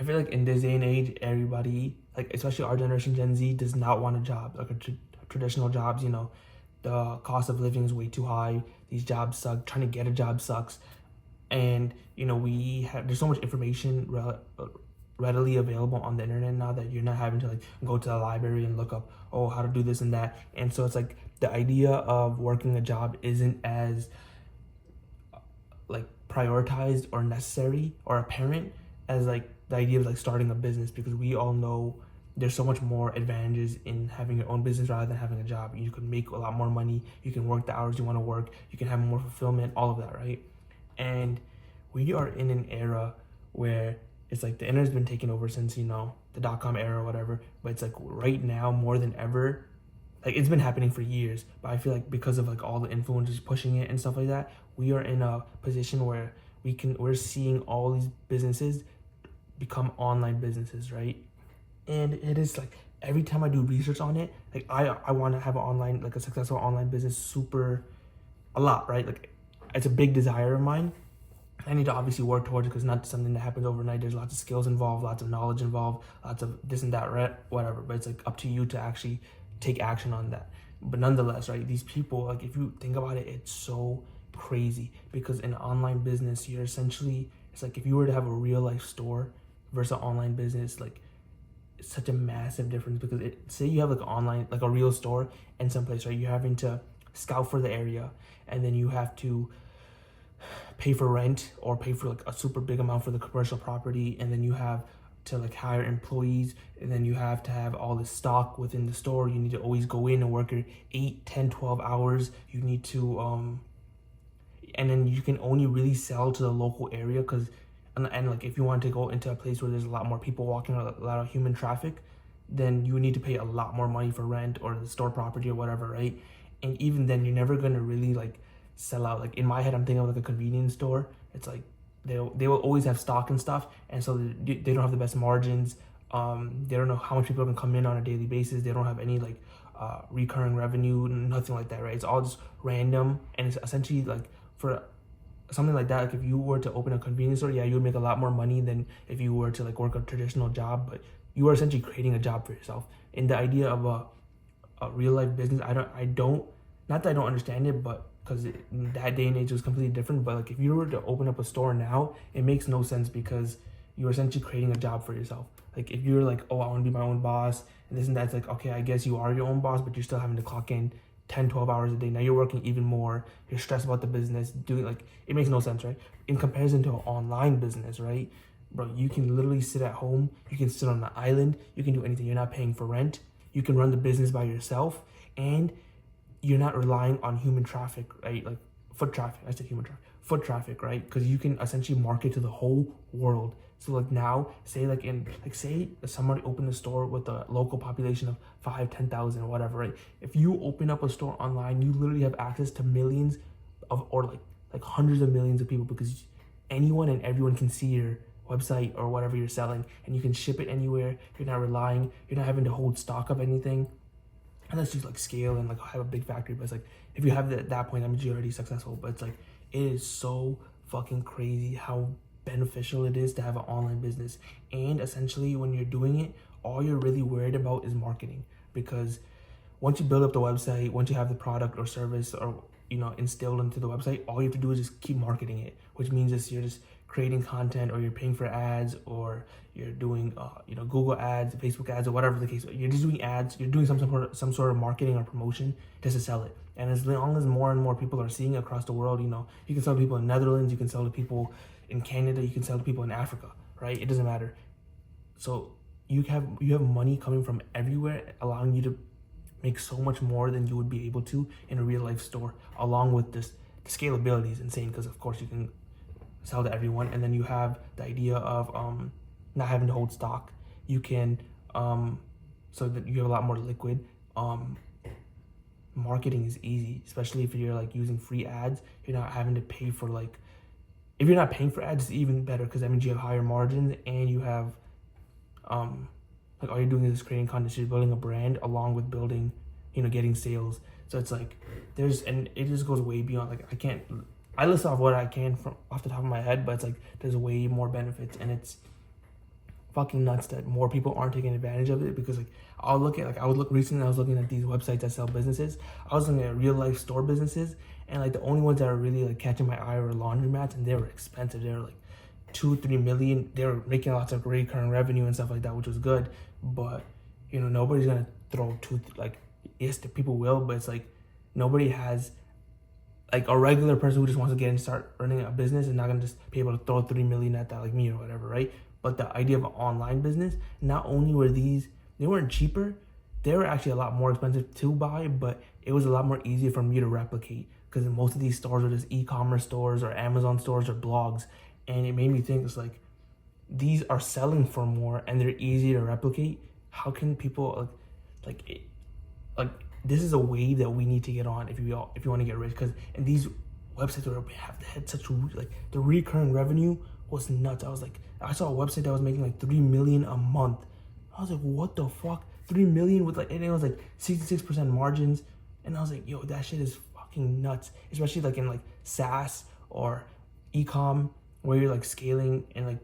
I feel like in this day and age, everybody, like especially our generation, Gen Z, does not want a job, like traditional jobs. The cost of living is way too high. These jobs suck. Trying to get a job sucks. And there's so much information readily available on the internet now that you're not having to like go to the library and look up how to do this and that. And so it's like the idea of working a job isn't as like prioritized or necessary or apparent as like the idea of like starting a business, because we all know there's so much more advantages in having your own business rather than having a job. You can make a lot more money, you can work the hours you want to work, you can have more fulfillment, all of that, right? And we are in an era where it's like the internet's been taken over since the dot-com era or whatever, but it's like right now more than ever, like it's been happening for years, but I feel like because of like all the influencers pushing it and stuff like that, we are in a position where we're seeing all these businesses become online businesses, right? And it is like every time I do research on it, like I want to have a successful online business a lot, right? Like it's a big desire of mine. I need to obviously work towards it because it's not something that happens overnight. There's lots of skills involved, lots of knowledge involved, lots of this and that, right? Whatever. But it's like up to you to actually take action on that. But nonetheless, right, these people, like if you think about it, it's so crazy because in online business, it's like if you were to have a real life store versus an online business, like it's such a massive difference because say you have like online, like a real store in some place, right? You're having to scout for the area and then you have to pay for rent or pay for like a super big amount for the commercial property, and then you have to like hire employees, and then you have to have all the stock within the store. You need to always go in and work your 8, 10, 12 hours. You need to and then you can only really sell to the local area because and like if you want to go into a place where there's a lot more people walking, a lot of human traffic, then you need to pay a lot more money for rent or the store property or whatever, right? And even then you're never going to really like sell out. Like in my head, I'm thinking of like a convenience store. It's like they will always have stock and stuff, and so they don't have the best margins. They don't know how much people can come in on a daily basis. They don't have any like recurring revenue, nothing like that, right? It's all just random, and it's essentially like for something like that. Like if you were to open a convenience store, yeah, you would make a lot more money than if you were to like work a traditional job, but you are essentially creating a job for yourself. And the idea of a real life business, I don't, not that I don't understand it, but because that day and age was completely different. But like if you were to open up a store now, it makes no sense because you're essentially creating a job for yourself. Like if you're like, oh, I want to be my own boss and this and that, it's like, okay, I guess you are your own boss, but you're still having to clock in 10, 12 hours a day. Now you're working even more. You're stressed about the business, doing like, it makes no sense, right? In comparison to an online business, right? Bro, you can literally sit at home. You can sit on an island. You can do anything. You're not paying for rent. You can run the business by yourself, and you're not relying on human traffic, right? Like foot traffic. I said human traffic. Foot traffic, right? Because you can essentially market to the whole world. So like now, say somebody opened a store with a local population of 5, 10,000 or whatever, right? If you open up a store online, you literally have access to millions of, or like hundreds of millions of people, because anyone and everyone can see your website or whatever you're selling, and you can ship it anywhere. You're not having to hold stock of anything. And that's just like scale and like have a big factory. But it's like if you have that at that point, that means you're already successful. But it's like it is so fucking crazy how beneficial it is to have an online business. And essentially when you're doing it, all you're really worried about is marketing, because once you build up the website, once you have the product or service or instilled into the website, all you have to do is just keep marketing it, which means you're just creating content, or you're paying for ads, or you're doing Google ads, Facebook ads, or whatever the case. You're just doing ads. You're doing some sort of marketing or promotion just to sell it. And as long as more and more people are seeing it across the world, you can sell to people in Netherlands, you can sell to people in Canada, you can sell to people in Africa, right? It doesn't matter. So you have money coming from everywhere, allowing you to make so much more than you would be able to in a real life store. Along with this, the scalability is insane because of course you can sell to everyone, and then you have the idea of not having to hold stock. You can so that you have a lot more liquid. Marketing is easy, especially if you're like using free ads. You're not having to pay for like, if you're not paying for ads, it's even better because that means you have higher margins, and you have like all you're doing is creating content. You're building a brand along with building, getting sales. So it's like and it just goes way beyond. Like I list off what I can from off the top of my head, but it's like there's way more benefits, and it's fucking nuts that more people aren't taking advantage of it. Because like I was looking at these websites that sell businesses. I was looking at real life store businesses, and like the only ones that are really like catching my eye were laundromats, and they were expensive. They were like 2-3 million. They were making lots of recurring revenue and stuff like that, which was good. But you know, nobody's gonna throw yes, the people will, but it's like nobody has, like a regular person who just wants to get and start running a business and not gonna just be able to throw 3 million at that, like me or whatever, right? But the idea of an online business, not only were they weren't cheaper, they were actually a lot more expensive to buy, but it was a lot more easier for me to replicate, because most of these stores are just e-commerce stores or Amazon stores or blogs. And it made me think, it's like, these are selling for more and they're easy to replicate. How can people this is a wave that we need to get on if you want to get rich. Because in these websites where had such like the recurring revenue was nuts. I saw a website that was making like 3 million a month. I was like, what the fuck? 3 million with and it was like 66% margins. And I was like, yo, that shit is fucking nuts. Especially like in like SaaS or e-com, where you're like scaling and like,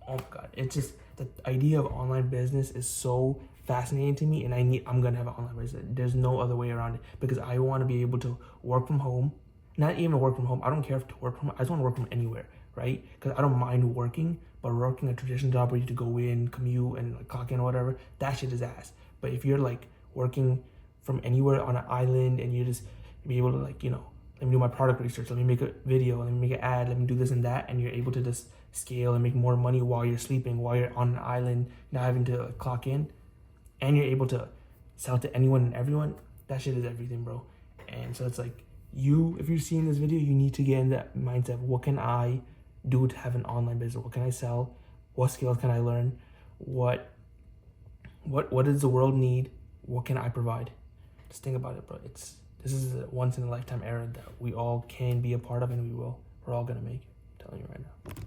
oh my god, it's just, the idea of online business is so fascinating to me, and I'm gonna have an online business. There's no other way around it, because I want to be able to work from home. Not even work from home, I don't care if to work from home, I just want to work from anywhere, right? Because I don't mind working, but working a traditional job where you have to go in, commute, and like clock in or whatever, that shit is ass. But if you're like working from anywhere on an island, and you just be able to like, you know, let me do my product research, let me make a video, let me make an ad, let me do this and that, and you're able to just scale and make more money while you're sleeping, while you're on an island, not having to like, clock in, and you're able to sell to anyone and everyone, that shit is everything, bro. And so it's like, if you're seeing this video, you need to get in that mindset of, what can I do to have an online business? What can I sell? What skills can I learn? What does the world need? What can I provide? Just think about it, bro. This is a once in a lifetime era that we all can be a part of, and we will. We're all gonna make it. I'm telling you right now.